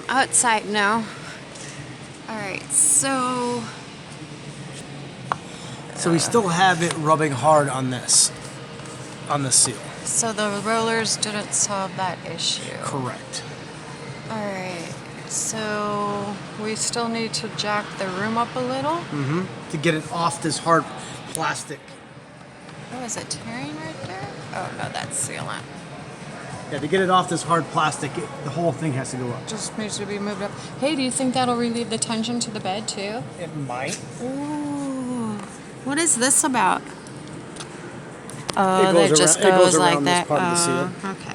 outside now. Alright, so we still have it rubbing hard on this, on the seal. So the rollers didn't solve that issue. Correct. Alright, so we still need to jack the room up a little. To get it off this hard plastic. Oh, is it tearing right there? Oh no, that's sealant. Yeah, to get it off this hard plastic, the whole thing has to go up. Just needs to be moved up. Hey, do you think that'll relieve the tension to the bed too? It might. Ooh. What is this about? Oh, It goes that just around, goes it goes like around that. this part of the seal. Okay.